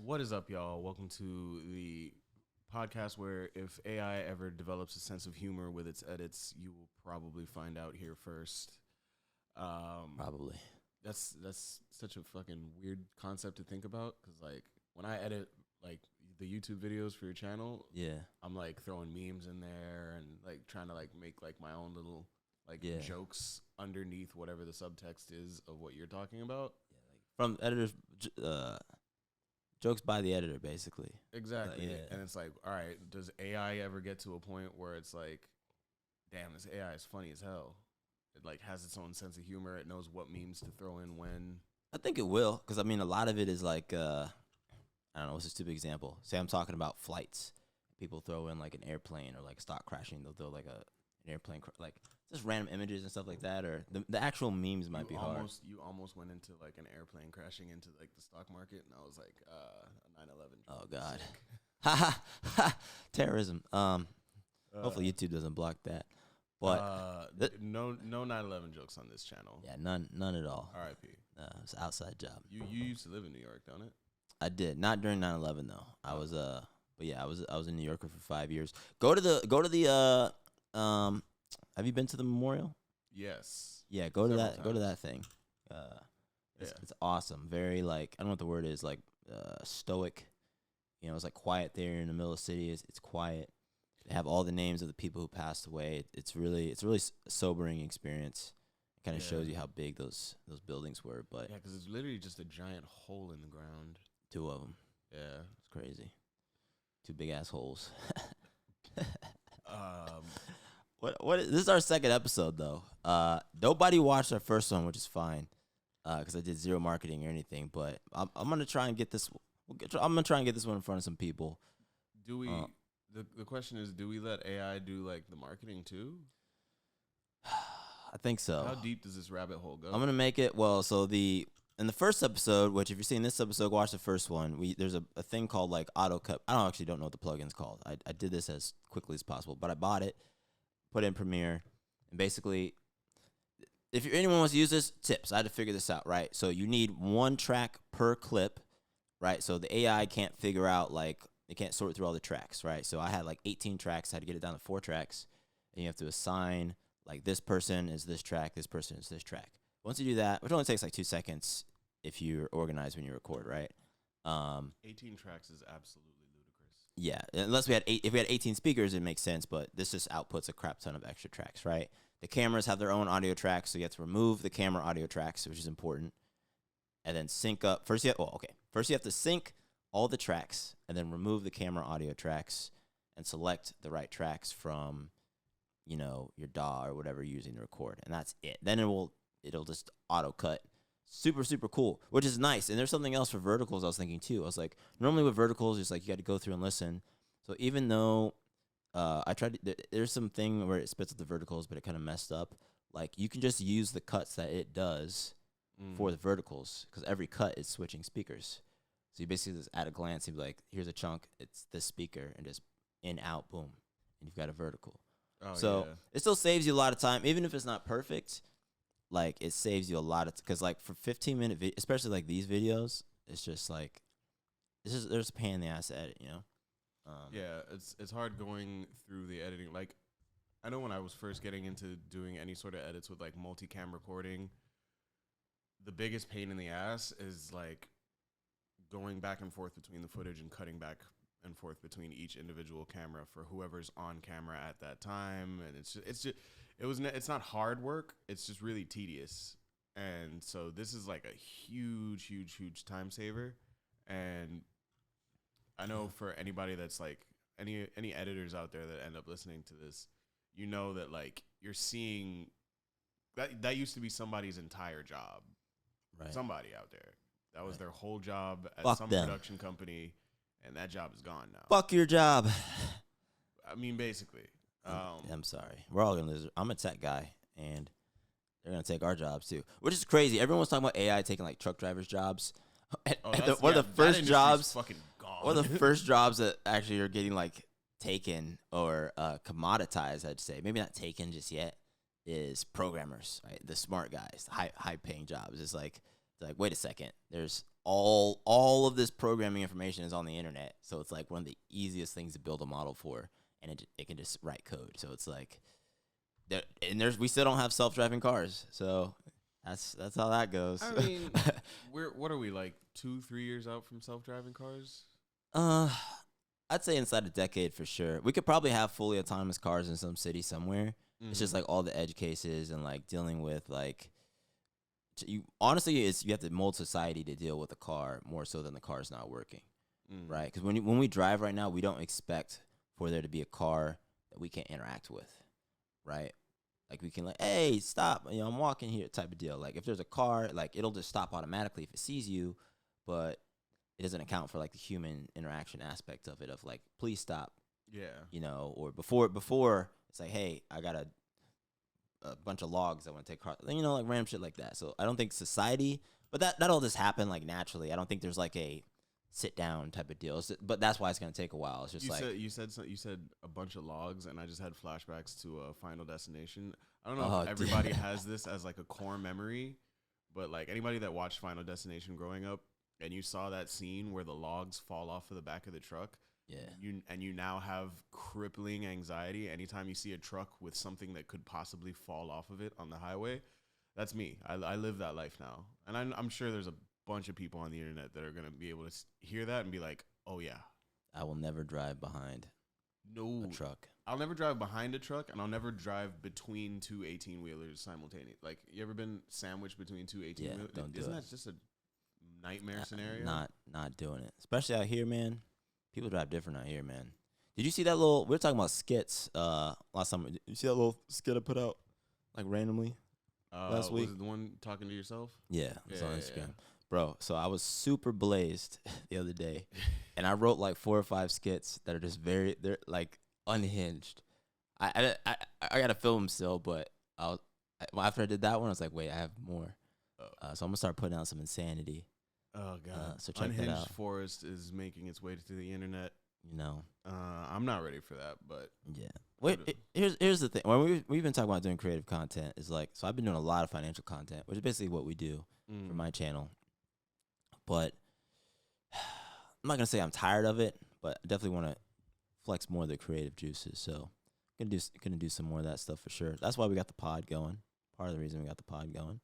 What is up, y'all? Welcome to the podcast where if AI ever develops a sense of humor with its edits, you will probably find out here first. Probably. That's such a fucking weird concept to think about because like when I edit like the YouTube videos for your channel, Yeah. I'm like throwing memes in there and like trying to like make like my own little like jokes underneath whatever the subtext is of what you're talking about. From editors, jokes by the editor, basically. Exactly. And it's like, all right, does AI ever get to a point where it's like, damn, this AI is funny as hell? It like has its own sense of humor. It knows what memes to throw in when. I think it will, because I mean, a lot of it is like, I don't know, what's a stupid example? Say I'm talking about flights. People throw in like an airplane or like stock crashing. They'll throw like an airplane, like just random images and stuff like that. Or the actual memes might be hard. You almost went into like an airplane crashing into like the stock market, and I was like, a 9/11. Oh God, ha ha, terrorism. Hopefully YouTube doesn't block that. But no 9/11 jokes on this channel. Yeah, none at all. R.I.P. It's an outside job. You used to live in New York, don't it? I did, not during 9/11 though. I was but yeah, I was in New York for 5 years. Go to the have you been to the memorial? Yes. Yeah, go to that. Times. Go to that thing. It's awesome. Very like, I don't know what the word is, like stoic. You know, it's like quiet there in the middle of the city. It's quiet. They have all the names of the people who passed away. It's really a sobering experience. It kind of shows you how big those buildings were. But yeah, because it's literally just a giant hole in the ground. 2 of them. Yeah, it's crazy. 2 big ass holes. This is our second episode though. Nobody watched our first one, which is fine, because I did zero marketing or anything. But I'm gonna try and get this. I'm gonna try and get this one in front of some people. Do we? The question is, do we let AI do like the marketing too? I think so. How deep does this rabbit hole go? I'm gonna make it in the first episode, which if you're seeing this episode, watch the first one. There's a thing called like auto cut. I don't know what the plugin's called. I did this as quickly as possible, but I bought it, put it in Premiere, and basically, if anyone wants to use this, tips. I had to figure this out, right? So you need 1 track per clip, right? So the AI can't figure out like they can't sort through all the tracks, right? So I had like 18 tracks. I had to get it down to 4 tracks, and you have to assign like this person is this track, this person is this track. Once you do that, which only takes like 2 seconds if you're organized when you record, right? 18 tracks is absolutely ludicrous. Yeah, unless if we had 18 speakers, it makes sense, but this just outputs a crap ton of extra tracks, right? The cameras have their own audio tracks, so you have to remove the camera audio tracks, which is important, and then sync up. First you have to sync all the tracks, and then remove the camera audio tracks, and select the right tracks from, your DAW or whatever you're using to record, and that's it. Then it'll just auto cut. Super, super cool, which is nice. And there's something else for verticals I was thinking too. I was like, normally with verticals, it's like you got to go through and listen. So even though there's some thing where it spits up the verticals, but it kind of messed up. Like you can just use the cuts that it does for the verticals, because every cut is switching speakers. So you basically just at a glance, you'd be like, here's a chunk, it's this speaker, and just in, out, boom, and you've got a vertical. It still saves you a lot of time, even if it's not perfect. Like it saves you a lot of, because like for 15-minute especially like these videos, it's just like there's a pain in the ass to edit, Yeah, it's hard going through the editing. Like I know when I was first getting into doing any sort of edits with like multicam recording, the biggest pain in the ass is like going back and forth between the footage and cutting back and forth between each individual camera for whoever's on camera at that time. And it's not hard work. It's just really tedious. And so this is like a huge time saver. And I know for anybody that's like any editors out there that end up listening to this, that like you're seeing that used to be somebody's entire job. Right. Somebody out there. That was their whole job at Fuck some them. Production company, and that job is gone now. Fuck your job. I mean, basically. I'm sorry. We're all gonna lose. I'm a tech guy, and they're gonna take our jobs too, which is crazy. Everyone's talking about AI taking like truck drivers' jobs. One of the first jobs, fucking gone. one of the first jobs that actually are getting like taken or commoditized, I'd say, maybe not taken just yet, is programmers, right? The smart guys, the high paying jobs. It's like wait a second, there's all of this programming information is on the internet. So it's like one of the easiest things to build a model for, and it can just write code. So it's like, we still don't have self-driving cars. So that's how that goes. I mean, what are we, like 2-3 years out from self-driving cars? I'd say inside a decade for sure. We could probably have fully autonomous cars in some city somewhere. It's just like all the edge cases and like dealing with like, you have to mold society to deal with a car more so than the car's not working, right? Because when we drive right now, we don't expect for there to be a car that we can't interact with, right? Like we can like, hey, stop, I'm walking here type of deal. Like if there's a car, like it'll just stop automatically if it sees you, but it doesn't account for like the human interaction aspect of it, of like, please stop. Yeah. Or before it's like, hey, I got a bunch of logs I want to take car, like random shit like that. So I don't think society, but that'll just happen like naturally. I don't think there's like a sit down type of deal. But that's why it's gonna take a while. It's just you said a bunch of logs, and I just had flashbacks to Final Destination. I don't know if everybody has this as like a core memory, but like anybody that watched Final Destination growing up, and you saw that scene where the logs fall off of the back of the truck. Yeah. You now have crippling anxiety anytime you see a truck with something that could possibly fall off of it on the highway. That's me. I live that life now. And I'm sure there's a bunch of people on the internet that are going to be able to hear that and be like, oh, yeah. I will never drive behind a truck. I'll never drive behind a truck, and I'll never drive between two 18-wheelers simultaneously. Like, you ever been sandwiched between two 18-wheelers? Yeah, don't do it. Isn't that just a nightmare scenario? Not doing it. Especially out here, man. People drive different out here, man. Did you see that little? We were talking about skits last time. Did you see that little skit I put out like randomly last week? Was it the one talking to yourself? Yeah, it was on Instagram, yeah. Bro. So I was super blazed the other day, and I wrote like 4 or 5 skits that are just they're like unhinged. I gotta film them still, but after I did that one, I was like, wait, I have more. So I'm gonna start putting out some insanity. Oh God! So check Unhinged that out. Forest is making its way to the internet. I'm not ready for that, but yeah. Wait, here's the thing. When we've been talking about doing creative content, is like, so I've been doing a lot of financial content, which is basically what we do for my channel. But I'm not gonna say I'm tired of it, but I definitely want to flex more of the creative juices. So gonna do some more of that stuff for sure. That's why we got the pod going. Part of the reason we got the pod going.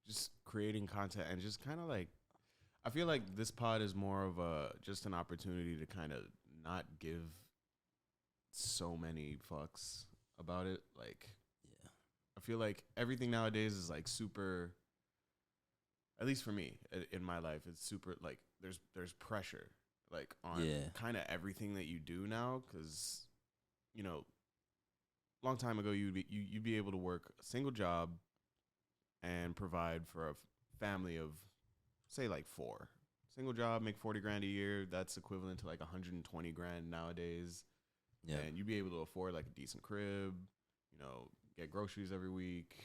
Just creating content and just kind of like, I feel like this pod is more of just an opportunity to kind of not give so many fucks about it. Like, yeah, I feel like everything nowadays is like super, at least for me in my life, it's super like there's pressure like on kind of everything that you do now. Cause long time ago you'd be able to work a single job and provide for a family of, say, like 4. Single job, make 40 grand a year. That's equivalent to like 120 grand nowadays. Yeah. And you'd be able to afford like a decent crib, get groceries every week.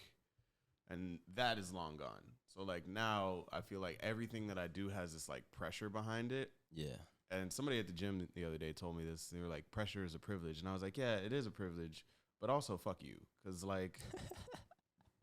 And that is long gone. So like now I feel like everything that I do has this like pressure behind it. Yeah. And somebody at the gym the other day told me this. They were like, pressure is a privilege. And I was like, yeah, it is a privilege, but also fuck you. Cause like,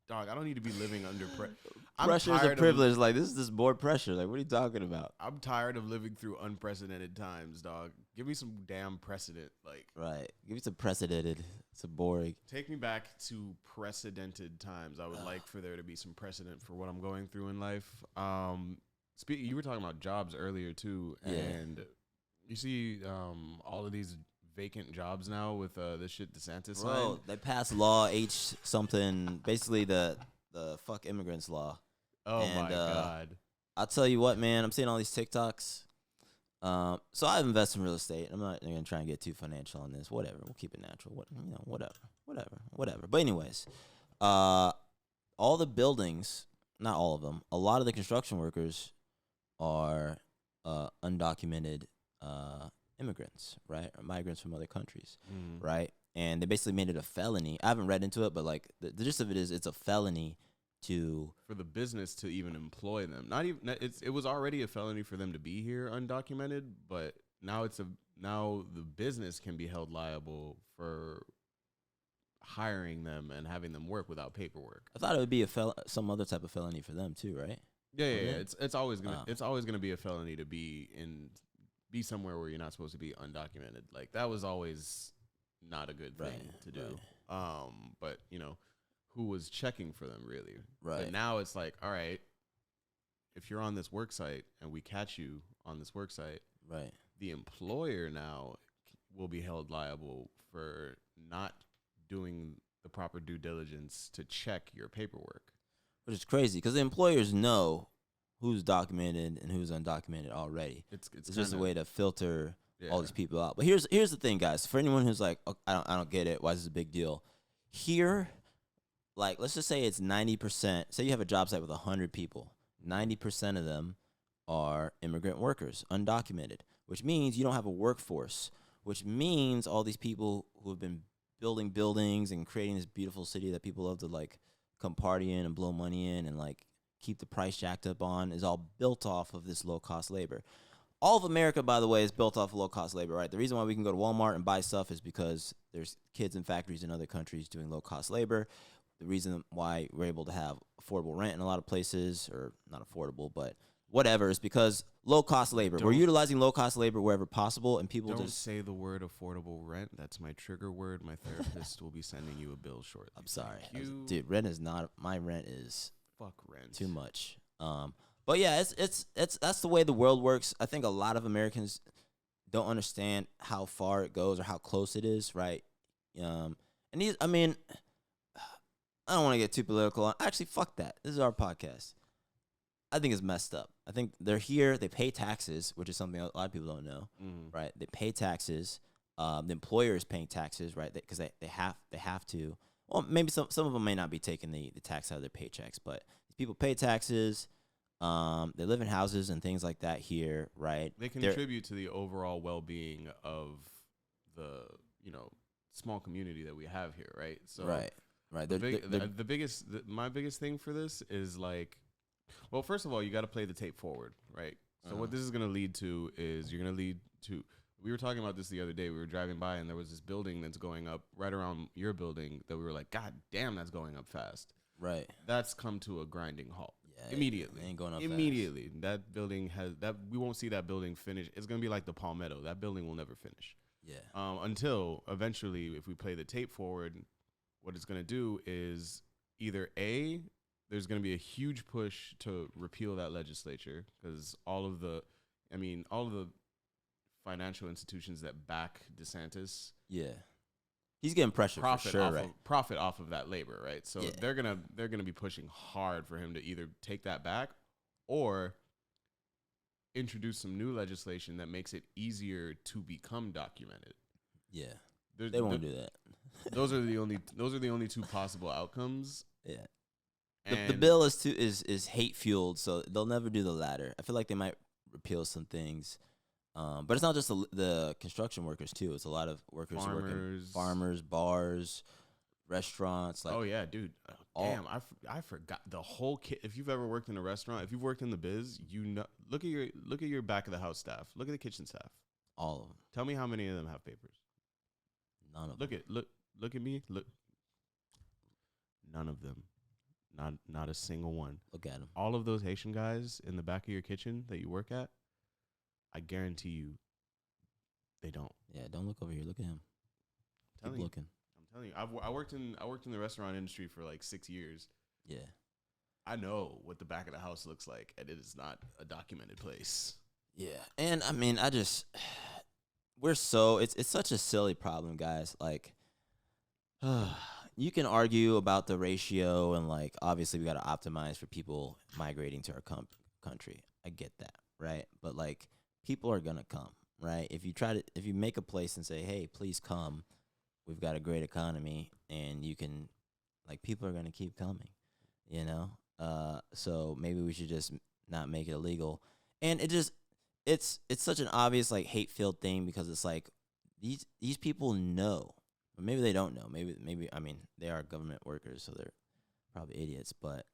dog, I don't need to be living under pressure. Pressure is a privilege. Like, this is just more pressure. Like, what are you talking about? I'm tired of living through unprecedented times, dog. Give me some damn precedent. Like, right. Give me some precedented. It's boring. Take me back to precedented times. I would like for there to be some precedent for what I'm going through in life. You were talking about jobs earlier too, and you see all of these vacant jobs now with this shit DeSantis signed. They passed law H something, basically the fuck immigrants law. Oh my God. I'll tell you what, man, I'm seeing all these TikToks. So I've invested in real estate. I'm not gonna try and get too financial on this. Whatever. We'll keep it natural. Whatever. But anyways, all the buildings, not all of them, a lot of the construction workers are undocumented immigrants, right? Or migrants from other countries, right? And they basically made it a felony. I haven't read into it, but like the gist of it is it's a felony for the business to even employ them. It was already a felony for them to be here undocumented, but now the business can be held liable for hiring them and having them work without paperwork. I thought it would be some other type of felony for them too, right? Yeah, yeah, wasn't yeah. it? It's always gonna be a felony to be somewhere where you're not supposed to be undocumented. Like that was always not a good thing Right, to do. right, But you know, who was checking for them really? But right, now it's like, all right, if you're on this work site and we catch you on this work site, right. the employer now will be held liable for not doing the proper due diligence to check your paperwork. Which is crazy because the employers know who's documented and who's undocumented already. It's It's just a kinda, way to filter yeah. all these people out. But here's the thing, guys. For anyone who's like, "Oh, I don't get it. Why is this a big deal?" Here, like, let's just say it's 90%. Say you have a job site with 100 people. 90% of them are immigrant workers, undocumented, which means you don't have a workforce, which means all these people who have been building buildings and creating this beautiful city that people love to like come party in and blow money in and like keep the price jacked up on is all built off of this low cost labor. All of America, by the way, is built off of low cost labor, right? The reason why we can go to Walmart and buy stuff is because there's kids in factories in other countries doing low cost labor. The reason why we're able to have affordable rent in a lot of places, or not affordable, but whatever, is because low cost labor. We're Don't- utilizing low cost labor wherever possible, and people Don't just. say the word affordable rent. That's my trigger word. My therapist will be sending you a bill shortly. I'm sorry, Thank you. dude. Rent is not my rent is Fuck rent. too much. But yeah, it's that's the way the world works. I think a lot of Americans don't understand how far it goes or how close it is, right? And these, I mean, I don't want to get too political. Actually, fuck that. This is our podcast. I think it's messed up. I think they're here. They pay taxes, which is something a lot of people don't know, right? They pay taxes. The employer is paying taxes, right? Because they have to. Well, maybe some of them may not be taking the tax out of their paychecks, but people pay taxes. They live in houses and things like that here, right? They contribute to the overall well-being of the small community that we have here, right? So right. My biggest thing for this is like, well, first of all, you got to play the tape forward, right? So what this is going to lead to is you're going to lead to. We were talking about this the other day. We were driving by and there was this building that's going up right around your building that we were like, God damn, that's going up fast. Right. That's come to a grinding halt. Yeah, Immediately. it ain't going up immediately. Fast. That building we won't see that building finish. It's going to be like the Palmetto. That building will never finish. Yeah. Until eventually, if we play the tape forward, what it's going to do is either A, there's going to be a huge push to repeal that legislature because all of the financial institutions that back DeSantis, yeah, he's getting pressure for sure, right? Profit off of that labor, right? So yeah. they're gonna be pushing hard for him to either take that back or introduce some new legislation that makes it easier to become documented. Yeah, they won't do that. those are the only two possible outcomes. Yeah. The bill is hate fueled, so they'll never do the latter. I feel like they might repeal some things, but it's not just the construction workers too. It's a lot of workers who work in farmers, bars, restaurants. Like, oh yeah, dude. Damn, I forgot the whole kit. If you've ever worked in a restaurant, if you've worked in the biz, look at your back of the house staff. Look at the kitchen staff. All of them. Tell me how many of them have papers. None of them. Look at me. Look. None of them. Not a single one. Look at them. All of those Haitian guys in the back of your kitchen that you work at, I guarantee you, they don't. Yeah, don't look over here. Look at him. Keep looking. I'm telling you, I worked in the restaurant industry for like 6 years. Yeah, I know what the back of the house looks like, and it is not a documented place. Yeah, and I mean, it's such a silly problem, guys. Like, you can argue about the ratio and like obviously we got to optimize for people migrating to our country. I get that, right? But like people are going to come, right? If you make a place and say, "Hey, please come. We've got a great economy," and you can, like, people are going to keep coming, you know? So maybe we should just not make it illegal. And it's such an obvious like hate-filled thing because it's like these people know. But maybe they don't know. Maybe I mean they are government workers, so they're probably idiots. But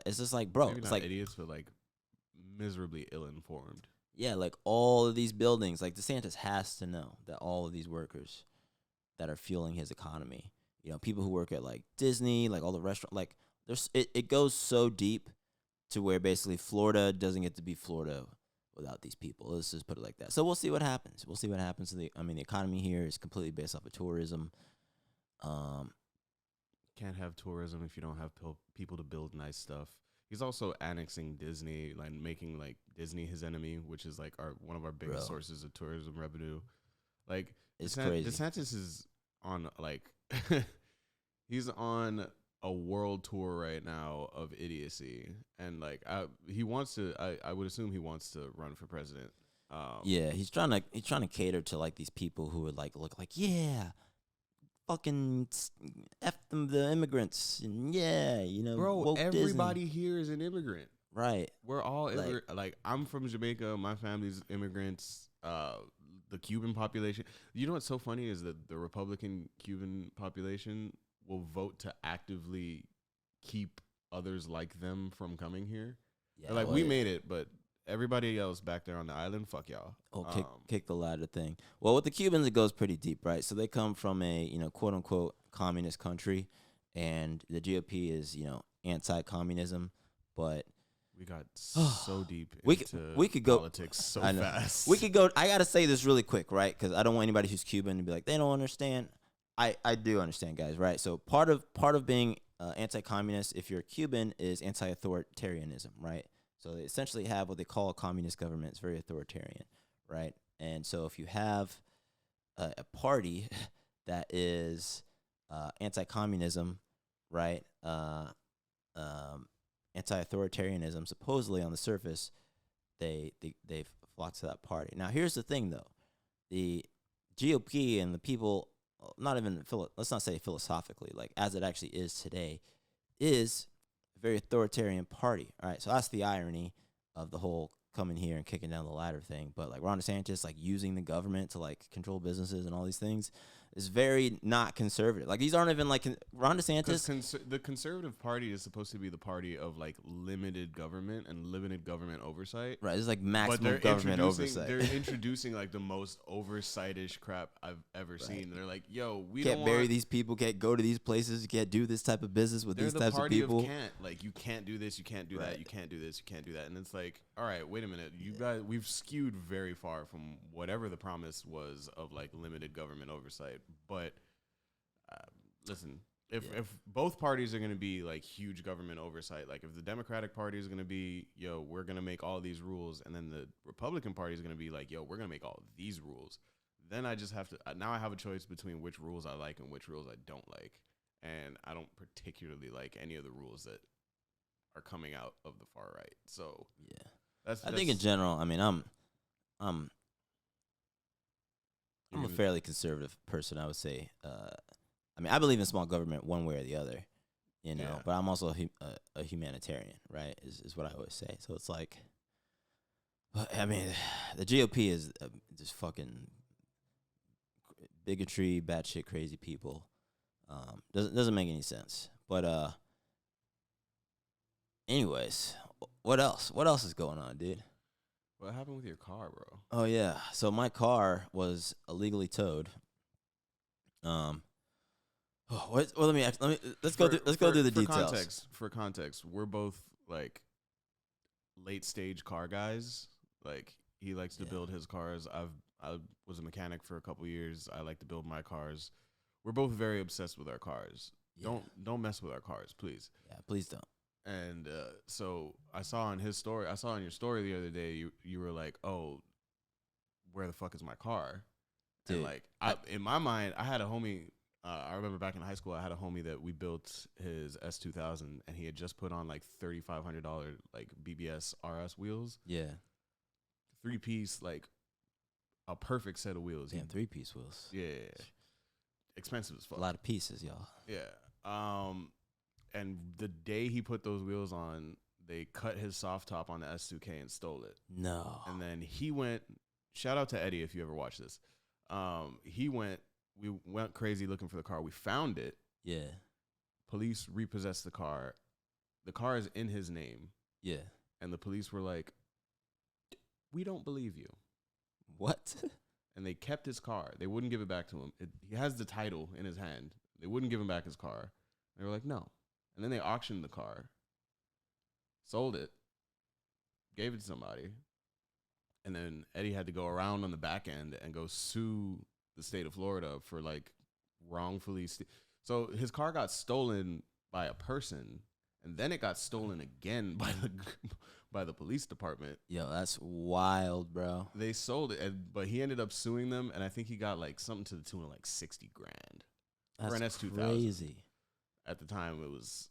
it's just like, bro, Maybe it's not like idiots, but like miserably ill-informed. Yeah, like all of these buildings, like DeSantis has to know that all of these workers that are fueling his economy, you know, people who work at like Disney, like all the restaurant, like it goes so deep to where basically Florida doesn't get to be Florida without these people. Let's just put it like that. So we'll see what happens. We'll see what happens. The economy here is completely based off of tourism. Can't have tourism if you don't have people to build nice stuff. He's also annexing Disney, like making like Disney his enemy, which is like one of our biggest sources of tourism revenue. Like it's crazy. DeSantis is on like he's on a world tour right now of idiocy, and like he wants to. I would assume he wants to run for president. Yeah, he's trying to cater to like these people who would like look like fucking F them the immigrants, and bro, everybody Disney. here is an immigrant, right? We're all like I'm from Jamaica, my family's immigrants. The Cuban population, you know what's so funny is that the Republican Cuban population will vote to actively keep others like them from coming here. Yeah, like we made it, but everybody else back there on the island, fuck y'all. Oh, kick the ladder thing. Well, with the Cubans, it goes pretty deep, right? So they come from a quote unquote communist country, and the GOP is anti-communism, but we got so deep we politics could go so fast. We could go. I gotta say this really quick, right? Because I don't want anybody who's Cuban to be like they don't understand. I do understand, guys, right? So part of being anti-communist, if you're Cuban, is anti-authoritarianism, right? So they essentially have what they call a communist government. It's very authoritarian, right? And so if you have a party that is anti-communism, right? Anti-authoritarianism, supposedly on the surface, they flock to that party. Now, here's the thing, though. The GOP and the people, not even, let's not say philosophically, like as it actually is today, is a very authoritarian party, all right? So that's the irony of the whole coming here and kicking down the ladder thing. But like Ron DeSantis, like using the government to like control businesses and all these things is very not conservative. Like these aren't even like Ron DeSantis. The conservative party is supposed to be the party of like limited government and limited government oversight. Right, it's like maximum government oversight. They're introducing like the most oversightish crap I've ever seen. They're like, yo, we can't bury these people, can't go to these places, you can't do this type of business with these types of people. Can't. Like you can't do this, you can't do that, you can't do this, you can't do that. And it's like, all right, wait a minute, you guys, we've skewed very far from whatever the promise was of like limited government oversight. But listen, if both parties are going to be like huge government oversight, like if the Democratic Party is going to be, yo, we're going to make all these rules, and then the Republican Party is going to be like, yo, we're going to make all these rules, then I just have to, now I have a choice between which rules I like and which rules I don't like. And I don't particularly like any of the rules that are coming out of the far right. So yeah, I think in general, I mean, I'm a fairly conservative person, I would say. I mean, I believe in small government one way or the other, but I'm also a humanitarian, right, is what I always say. So it's like, I mean, the GOP is just fucking bigotry, batshit crazy people. Doesn't make any sense. But anyways, what else? What else is going on, dude? What happened with your car, bro? Oh yeah, so my car was illegally towed. Let's go through the details. For context, we're both like late stage car guys. Like he likes to build his cars. I was a mechanic for a couple years. I like to build my cars. We're both very obsessed with our cars. Yeah. Don't mess with our cars, please. Yeah, please don't. And so I saw on his story, I saw on your story the other day, you were like, oh, where the fuck is my car? Dude, and like, in my mind, I had a homie, I remember back in high school, I had a homie that we built his S2000, and he had just put on like $3,500 like BBS RS wheels. Yeah. 3-piece, like a perfect set of wheels. Damn, 3-piece wheels. Yeah. Expensive as fuck. A lot of pieces, y'all. Yeah. And the day he put those wheels on, they cut his soft top on the S2K and stole it. No. And then he went, shout out to Eddie if you ever watch this. We went crazy looking for the car. We found it. Yeah. Police repossessed the car. The car is in his name. Yeah. And the police were like, we don't believe you. What? And they kept his car. They wouldn't give it back to him. He has the title in his hand. They wouldn't give him back his car. They were like, no. And then they auctioned the car, sold it, gave it to somebody, and then Eddie had to go around on the back end and go sue the state of Florida for like wrongfully. So his car got stolen by a person, and then it got stolen again by the police department. Yo, that's wild, bro. They sold it, but he ended up suing them, and I think he got like something to the tune of like $60,000 That's for an S2000. crazy. At the time, it was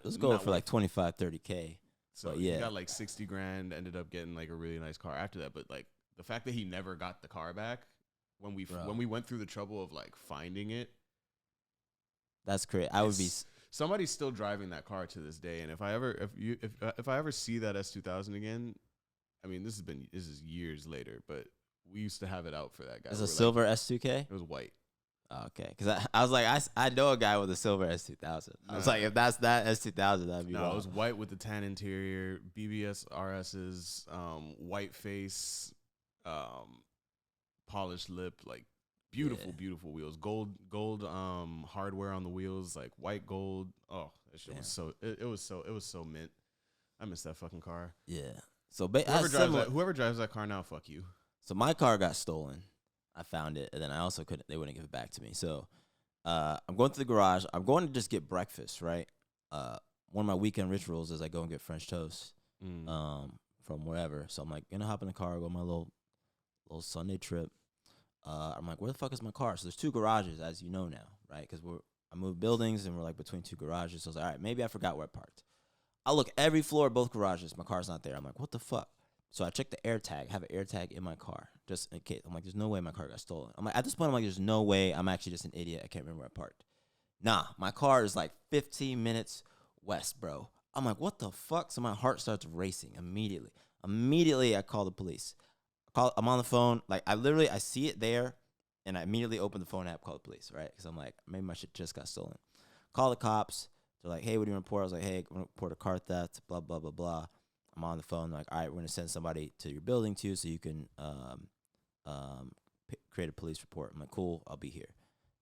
let's go for like 25, 30K. So but yeah, he got like $60,000. Ended up getting like a really nice car after that. But like the fact that he never got the car back when we went through the trouble of like finding it. That's crazy. I would be. Somebody's still driving that car to this day, and if I ever see that S2000 again, I mean this is years later, but we used to have it out for that guy. It's a silver like, S2K. It was white. Oh, okay, because I was like I know a guy with a silver S2000. I was like, if that's that S2000, that'd be no. It was white with the tan interior, BBS RS's, white face, polished lip, like. Beautiful wheels. Gold hardware on the wheels, like white gold. Oh, that shit was so it was so mint. I miss that fucking car. Yeah. So whoever drives that car now, fuck you. So my car got stolen. I found it, and then I also couldn't. They wouldn't give it back to me. So I'm going to the garage. I'm going to just get breakfast. Right. One of my weekend rituals is I go and get French toast. From wherever. So I'm like gonna hop in the car, go on my little Sunday trip. I'm like, where the fuck is my car? So there's 2 garages, as you know now, right? Because I moved buildings, and we're like between 2 garages. So I was like, all right, maybe I forgot where I parked. I look every floor of both garages. My car's not there. I'm like, what the fuck? So I check the air tag. I have an air tag in my car, just in case. I'm like, there's no way my car got stolen. I'm like, at this point, I'm like, there's no way. I'm actually just an idiot. I can't remember where I parked. Nah, my car is like 15 minutes west, bro. I'm like, what the fuck? So my heart starts racing immediately. Immediately, I call the police. I'm on the phone, like I see it there, and I immediately open the phone app, call the police, right? Because I'm like, maybe my shit just got stolen. Call the cops. They're like, hey, what do you report? I was like, hey, I'm gonna report a car theft, blah blah blah blah. I'm on the phone, like, all right, we're gonna send somebody to your building too, so you can create a police report. I'm like, cool, I'll be here.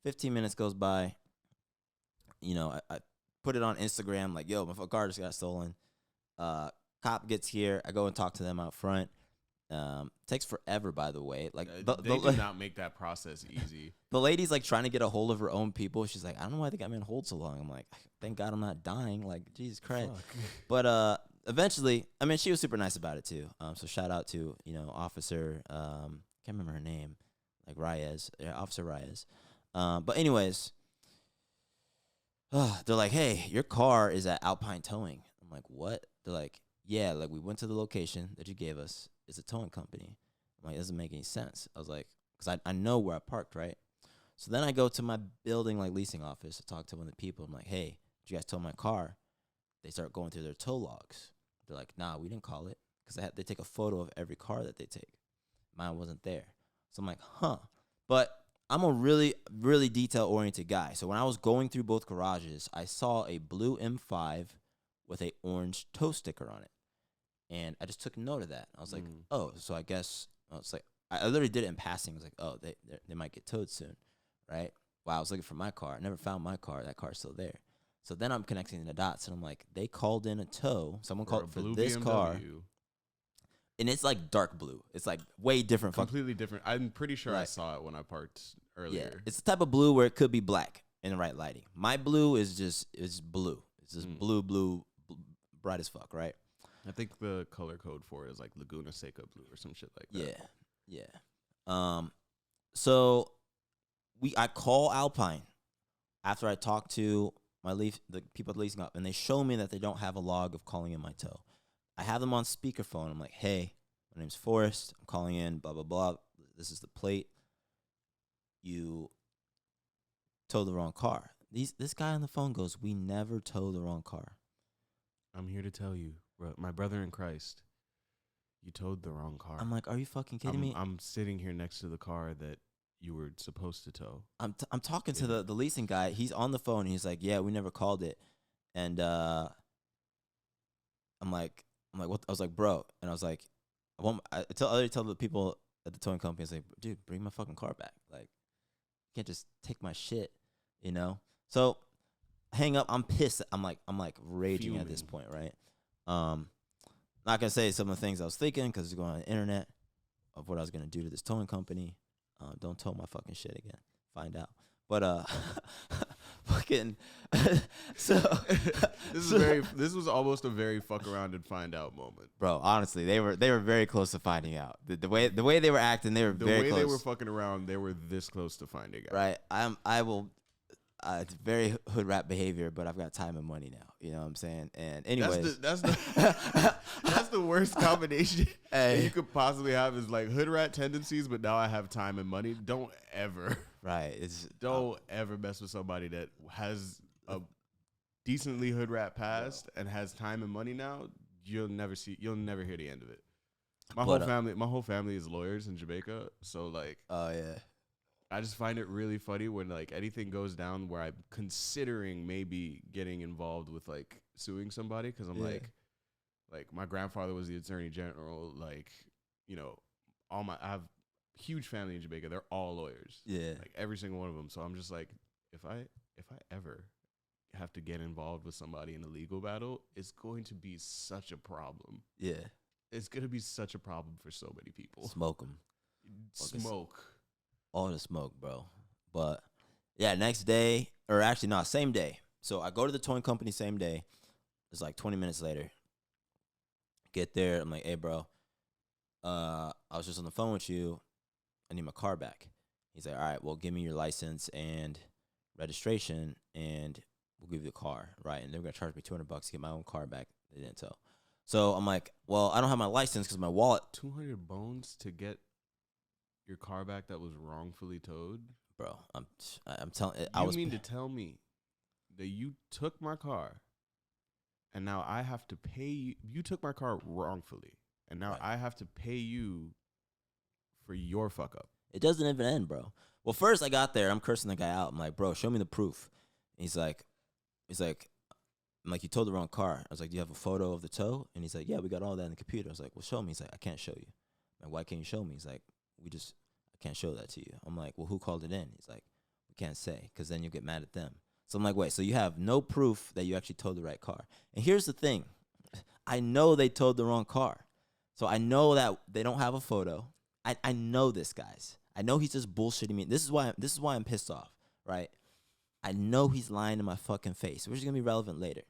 15 minutes goes by. You know, I put it on Instagram, like, yo, my car just got stolen. Cop gets here. I go and talk to them out front. Takes forever, by the way. Like they do not make that process easy. The lady's like trying to get a hold of her own people. She's like, I don't know why they got me on hold so long. I'm like, thank God I'm not dying. Like, Jesus Christ. But eventually, I mean, she was super nice about it too. So shout out to Officer. Can't remember her name, like Officer Reyes. But anyways, they're like, hey, your car is at Alpine Towing. I'm like, what? They're like, yeah, like we went to the location that you gave us. It's a towing company. I'm like, it doesn't make any sense. I was like, because I know where I parked, right? So then I go to my building, like, leasing office to talk to one of the people. I'm like, hey, did you guys tow my car? They start going through their tow logs. They're like, nah, we didn't call it. Because they take a photo of every car that they take. Mine wasn't there. So I'm like, huh. But I'm a really, really detail-oriented guy. So when I was going through both garages, I saw a blue M5 with a orange tow sticker on it. And I just took note of that. I was like, oh, so I guess it's like I literally did it in passing. I was like, oh, they might get towed soon, right? Wow, I was looking for my car. I never found my car. That car's still there. So then I'm connecting the dots, and I'm like, they called in a tow. Someone called for this BMW car, and it's like dark blue. It's like way different. Completely different. I'm pretty sure I saw it when I parked earlier. Yeah, it's the type of blue where it could be black in the right lighting. My blue is blue. It's just blue, bright as fuck, right? I think the color code for it is like Laguna Seca blue or some shit like that. Yeah. So I call Alpine after I talk to the people at leasing up, and they show me that they don't have a log of calling in my tow. I have them on speakerphone. I'm like, hey, my name's Forrest. I'm calling in, blah, blah, blah. This is the plate. You towed the wrong car. This guy on the phone goes, we never tow the wrong car. I'm here to tell you, my brother in Christ, you towed the wrong car. I'm like, are you fucking kidding me? I'm sitting here next to the car that you were supposed to tow. I'm talking to the leasing guy. He's on the phone. He's like, yeah, we never called it. And I'm like, what? I was like, bro. And I was like, I tell the people at the towing company, I was like, dude, bring my fucking car back. Like, you can't just take my shit, So hang up. I'm pissed. I'm like raging at this point, right? Not not gonna say some of the things I was thinking because it's going on the internet of what I was gonna do to this towing company. Don't tow my fucking shit again. Find out. But fucking so this was almost a very fuck around and find out moment. Bro, honestly, they were very close to finding out. The way they were acting, they were very close. The way they were fucking around, they were this close to finding out. Right. It's very hood rat behavior, but I've got time and money now. You know what I'm saying? And anyways, that's the worst combination that you could possibly have is like hood rat tendencies, but now I have time and money. Don't ever. Right. Don't ever mess with somebody that has a decently hood rat past and has time and money now. You'll never hear the end of it. My whole family is lawyers in Jamaica, so like, oh yeah, I just find it really funny when like anything goes down where I'm considering maybe getting involved with like suing somebody because I'm like my grandfather was the attorney general, like, you know, I have huge family in Jamaica. They're all lawyers. Yeah. Like every single one of them. So I'm just like, if I ever have to get involved with somebody in a legal battle, it's going to be such a problem. Yeah. It's going to be such a problem for so many people. Smoke them. Smoke. All the smoke, bro. But yeah, next day, or actually no, same day. So I go to the towing company same day. It's like 20 minutes later. Get there. I'm like, hey, bro, I was just on the phone with you. I need my car back. He's like, all right, well, give me your license and registration, and we'll give you the car, right? And they're going to charge me $200 to get my own car back. They didn't tell. So I'm like, well, I don't have my license because my wallet. 200 bones to get your car back that was wrongfully towed? Bro, I'm telling you. You mean to tell me that you took my car and now I have to pay you? You took my car wrongfully and now I have to pay you for your fuck up. It doesn't even end, bro. Well, first I got there. I'm cursing the guy out. I'm like, bro, show me the proof. And he's like, I'm like, you towed the wrong car. I was like, do you have a photo of the tow? And he's like, yeah, we got all that in the computer. I was like, well, show me. He's like, I can't show you. I'm like, why can't you show me? He's like, I can't show that to you. I'm like, well, who called it in? He's like, we can't say because then you'll get mad at them. So I'm like, wait, so you have no proof that you actually towed the right car. And here's the thing. I know they towed the wrong car. So I know that they don't have a photo. I know this, guys. I know he's just bullshitting me. This is why I'm pissed off, right? I know he's lying to my fucking face, which is going to be relevant later.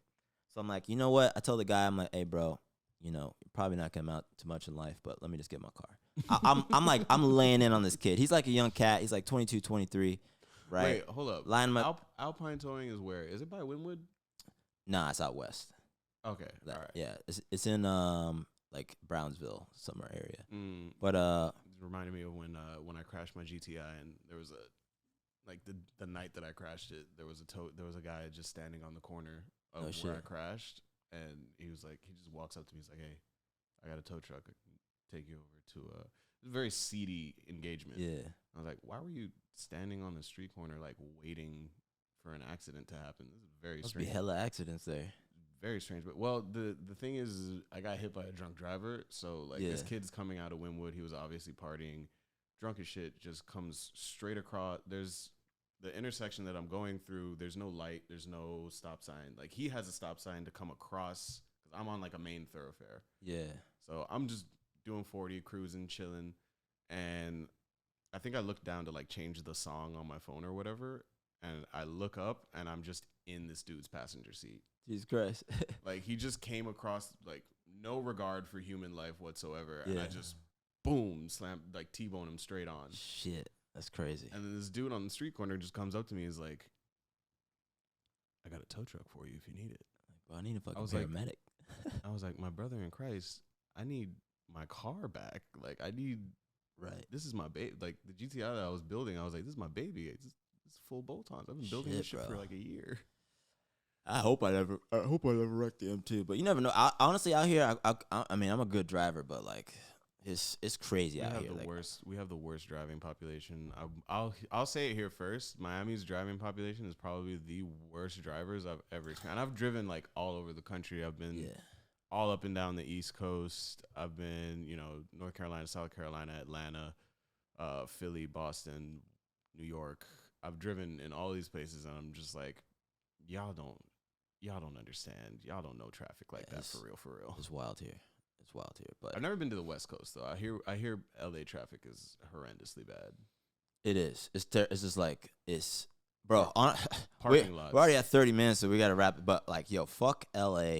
So I'm like, you know what? I told the guy, I'm like, hey, bro, you know, you're probably not going to amount to much in life, but let me just get my car. I'm like, I'm laying in on this kid. He's like a young cat. He's like 22, 23, right? Wait, hold up. Alpine Towing is where? Is it by Wynwood? Nah, it's out west. Okay, all right. Yeah, it's in like Brownsville, somewhere area. But it reminded me of when I crashed my GTI and there was the night that I crashed it, there was a guy just standing on the corner of where I crashed, and he just walks up to me. He's like, hey, I got a tow truck. I can take you over to a very seedy engagement. Yeah. I was like, why were you standing on the street corner, like waiting for an accident to happen? This is very strange. Must be hella accidents there. Very strange. But well, the thing is I got hit by a drunk driver. So like this kid's coming out of Wynwood. He was obviously partying. Drunk as shit, just comes straight across. There's the intersection that I'm going through. There's no light. There's no stop sign. Like he has a stop sign to come across because I'm on like a main thoroughfare. Yeah. So I'm just doing 40, cruising, chilling. And I think I looked down to like change the song on my phone or whatever. And I look up and I'm just in this dude's passenger seat. Jesus Christ. Like he just came across like no regard for human life whatsoever. And I just boom, slammed, like T-bone him straight on. Shit. That's crazy. And then this dude on the street corner just comes up to me and is like, I got a tow truck for you if you need it. Like, bro, I need a fucking paramedic. I was like, my brother in Christ, I need my car back. Like I need, this is my baby. Like the GTI that I was building, I was like, this is my baby. It's full bolt-ons. I've been building this shit for like a year. I hope I never wreck the M2, but you never know. Honestly, out here, I mean, I'm a good driver, but like, it's crazy out here. We have the worst driving population. I'll say it here first. Miami's driving population is probably the worst drivers I've ever experienced. And I've driven like all over the country. I've been all up and down the East Coast. I've been, North Carolina, South Carolina, Atlanta, Philly, Boston, New York. I've driven in all these places, and I'm just like, y'all don't understand. Y'all don't know traffic like that for real. It's wild here. It's wild here, but I've never been to the West Coast though. I hear LA traffic is horrendously bad. it is. It's just like it's, bro. Parking lots. We're already at 30 minutes, so we gotta wrap it. But like, yo, fuck LA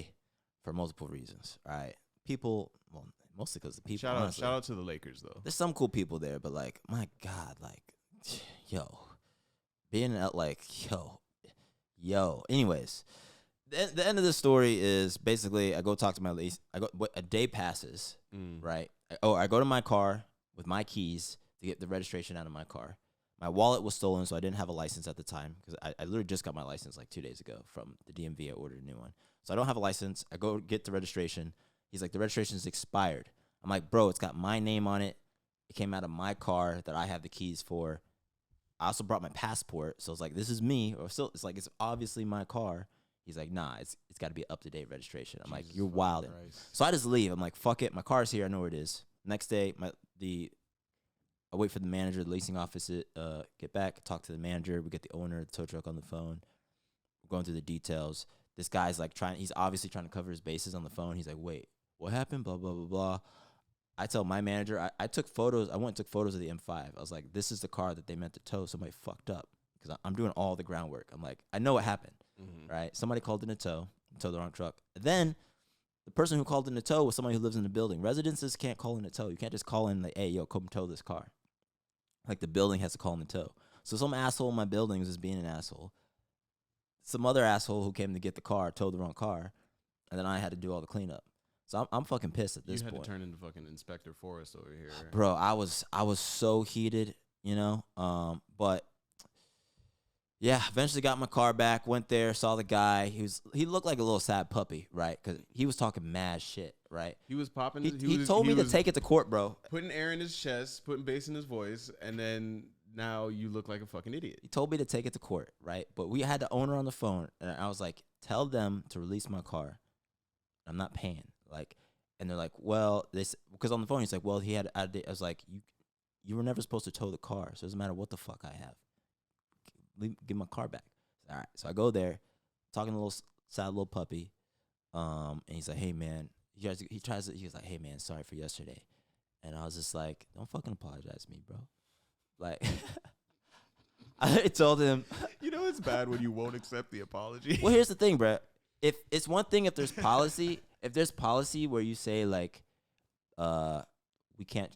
for multiple reasons. All right, people. Well, mostly because the people. Shout out to the Lakers though. There's some cool people there, but like, my God, like, yo, being at like, yo. Anyways, the end of the story is basically I go talk to my lease. A day passes, right? I go to my car with my keys to get the registration out of my car. My wallet was stolen, so I didn't have a license at the time because I literally just got my license like 2 days ago from the DMV. I ordered a new one, so I don't have a license. I go get the registration. He's like, the registration is expired. I'm like, bro, it's got my name on it. It came out of my car that I have the keys for. I also brought my passport, so it's like, this is me. Or still, it's like, it's obviously my car. He's like, nah, it's got to be up to date registration. I'm like, you're wilding. So I just leave. I'm like, fuck it, my car's here. I know where it is. Next day, I wait for the manager, the leasing office to get back. Talk to the manager. We get the owner of the tow truck on the phone. We're going through the details. This guy's like he's obviously trying to cover his bases on the phone. He's like, wait, what happened? Blah, blah, blah, blah. I tell my manager, I took photos. I went and took photos of the M5. I was like, this is the car that they meant to tow. Somebody fucked up because I'm doing all the groundwork. I'm like, I know what happened, right? Somebody called in a tow the wrong truck. Then the person who called in a tow was somebody who lives in the building. Residences can't call in a tow. You can't just call in like, hey, yo, come tow this car. Like the building has to call in the tow. So some asshole in my building was just being an asshole. Some other asshole who came to get the car towed the wrong car, and then I had to do all the cleanup. So I'm fucking pissed at this point. You had to turn into fucking Inspector Forrest over here. Bro, I was so heated, you know? But yeah, eventually got my car back, went there, saw the guy. He looked like a little sad puppy, right? Because he was talking mad shit, right? He was popping. He told me to take it to court, bro. Putting air in his chest, putting bass in his voice, and then now you look like a fucking idiot. He told me to take it to court, right? But we had the owner on the phone, and I was like, tell them to release my car. I'm not paying. Like, and they're like, well, because on the phone he's like, well, I was like, you were never supposed to tow the car, so it doesn't matter what the fuck I have. Give my car back. All right, so I go there, talking to a little sad little puppy, and he's like, hey man, he was like, hey man, sorry for yesterday, and I was just like, don't fucking apologize to me, bro. Like, I told him, you know it's bad when you won't accept the apology. Well, here's the thing, bro. If it's one thing if there's policy where you say like we can't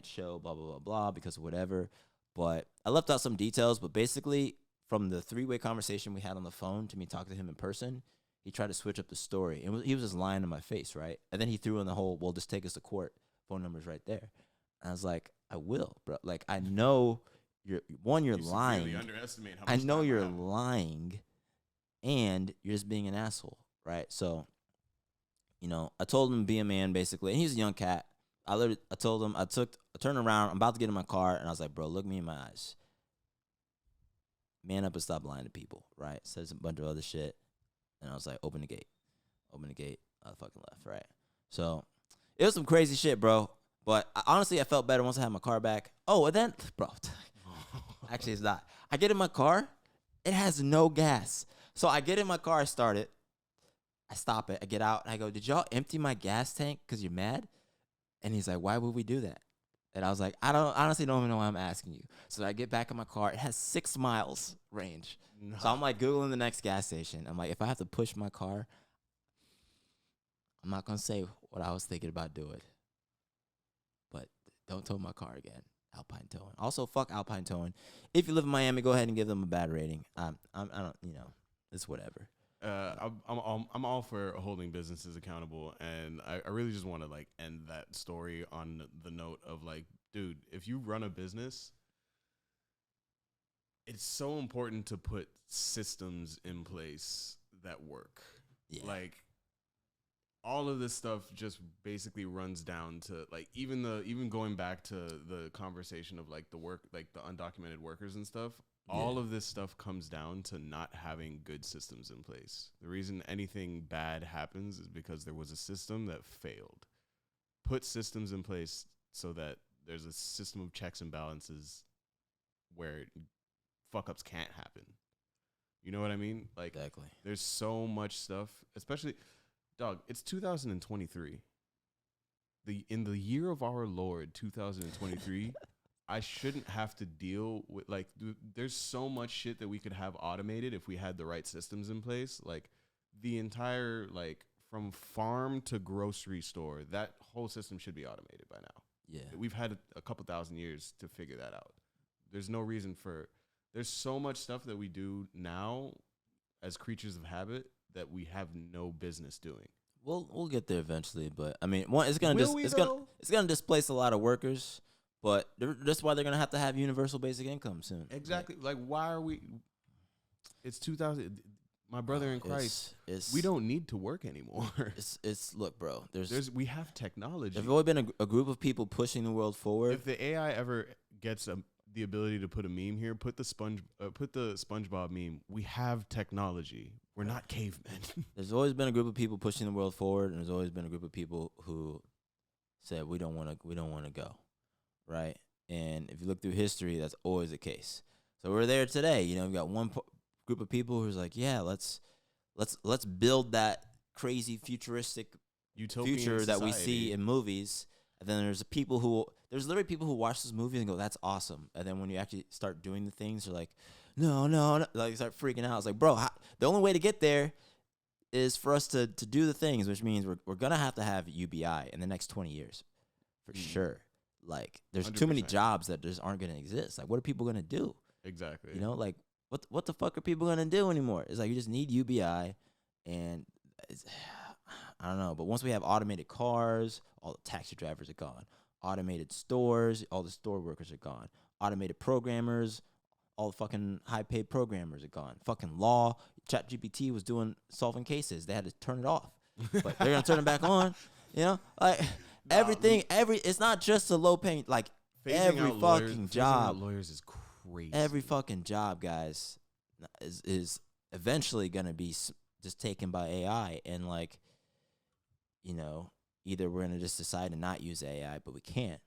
show blah blah blah blah because of whatever, but I left out some details, but basically from the 3-way conversation we had on the phone to me talking to him in person, he tried to switch up the story, and he was just lying in my face, right? And then he threw in the whole, well, just take us to court, phone number's right there. And I was like, I will, bro. Like, I know you're lying. I know you're lying, and you're just being an asshole, right? So, you know, I told him to be a man, basically. And he's a young cat. I told him, I turned around, I'm about to get in my car, and I was like, bro, look me in my eyes. Man up and stop lying to people, right? Says a bunch of other shit. And I was like, open the gate. Open the gate. I fucking left, right? So, it was some crazy shit, bro. But honestly, I felt better once I had my car back. Oh, and then, bro, actually, it's not. I get in my car, it has no gas. So I get in my car, I start it. I stop it. I get out, and I go, did y'all empty my gas tank because you're mad? And he's like, why would we do that? And I was like, I honestly don't even know why I'm asking you. So I get back in my car. It has 6 miles range. No. So I'm like Googling the next gas station. I'm like, if I have to push my car, I'm not going to say what I was thinking about doing. But don't tow my car again. Alpine Towing. Also, fuck Alpine Towing. If you live in Miami, go ahead and give them a bad rating. I don't, you know, it's whatever. I'm all for holding businesses accountable, and I really just want to like end that story on the note of like, dude, if you run a business, it's so important to put systems in place that work. Yeah. Like, all of this stuff just basically runs down to like even going back to the conversation of like the work, like the undocumented workers and stuff. All of this stuff comes down to not having good systems in place. The reason anything bad happens is because there was a system that failed. Put systems in place so that there's a system of checks and balances where fuck-ups can't happen. You know what I mean? Like, exactly. There's so much stuff, especially, dog, it's 2023. in the year of our Lord 2023, I shouldn't have to deal with like there's so much shit that we could have automated if we had the right systems in place. Like the entire like from farm to grocery store, that whole system should be automated by now. Yeah. We've had a couple thousand years to figure that out. There's no reason for there's so much stuff that we do now as creatures of habit that we have no business doing. We'll get there eventually, but I mean, one it's gonna it's gonna displace a lot of workers, but that's why they're gonna have to have universal basic income soon. Exactly. Like why are we? It's 2000. My brother in Christ, we don't need to work anymore. It's look, bro. We have technology. There's always been a group of people pushing the world forward. If the AI ever gets the ability to put a meme here, put the SpongeBob meme. We have technology. We're not cavemen. There's always been a group of people pushing the world forward, and there's always been a group of people who said we don't want to go, right? And if you look through history, that's always the case. So we're there today. You know, we've got one group of people who's like, yeah, let's build that crazy futuristic utopian future society that we see in movies. And then there's literally people who watch this movie and go, that's awesome. And then when you actually start doing the things, they're like, no, like start freaking out. It's like, bro, the only way to get there is for us to do the things, which means we're gonna have to have UBI in the next 20 years, for sure. Like, there's 100%. Too many jobs that just aren't gonna exist. Like, what are people gonna do? Exactly. You know, like what the fuck are people gonna do anymore? It's like you just need UBI, and I don't know. But once we have automated cars, all the taxi drivers are gone. Automated stores, all the store workers are gone. Automated programmers, all the fucking high-paid programmers are gone. Fucking law, ChatGPT was solving cases. They had to turn it off, but they're gonna turn it back on. You know, like everything. It's not just a low-paying. Like every fucking job. Lawyers is crazy. Every fucking job, guys, is eventually gonna be just taken by AI, and like, you know, either we're gonna just decide to not use AI, but we can't,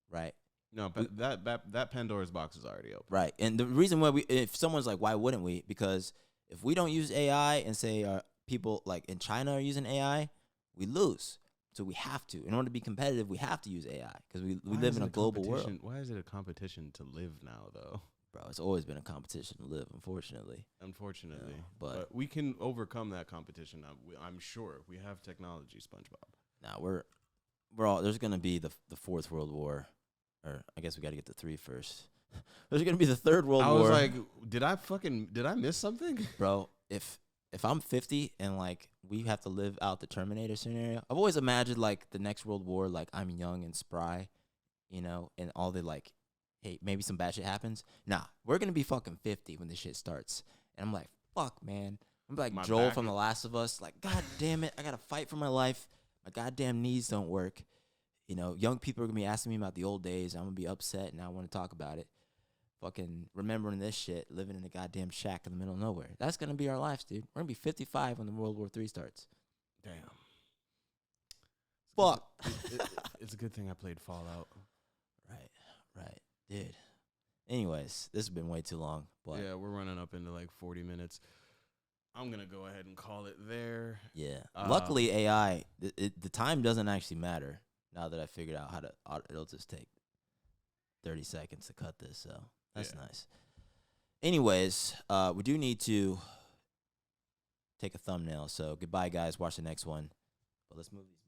right? No, but that Pandora's box is already open. Right. And the reason why if someone's like, why wouldn't we? Because if we don't use AI and say people like in China are using AI, we lose. So we have to. In order to be competitive, we have to use AI because we live in a global world. Why is it a competition to live now, though? Bro, it's always been a competition to live, unfortunately. Unfortunately. You know, but we can overcome that competition. I'm sure. We have technology, SpongeBob. Now, we're all, there's going to be the Fourth World War. Or I guess we got to get to 3 first. There's going to be the Third World War. I was like, did I miss something? Bro, if I'm 50 and like we have to live out the Terminator scenario, I've always imagined like the next World War, like I'm young and spry, you know, and all the like, hey, maybe some bad shit happens. Nah, we're going to be fucking 50 when this shit starts. And I'm like, fuck, man. I'm like Joel from The Last of Us. Like, God damn it. I got to fight for my life. My goddamn knees don't work. You know, young people are going to be asking me about the old days. I'm going to be upset, and I want to talk about it. Fucking remembering this shit, living in a goddamn shack in the middle of nowhere. That's going to be our lives, dude. We're going to be 55 when the World War III starts. Damn. Fuck. It's a good thing I played Fallout. Right. Dude. Anyways, this has been way too long. But yeah, we're running up into like 40 minutes. I'm going to go ahead and call it there. Yeah. Luckily, AI, the time doesn't actually matter. Now that I figured out it'll just take 30 seconds to cut this, so that's nice. Anyways, we do need to take a thumbnail, so goodbye, guys. Watch the next one. But let's move these.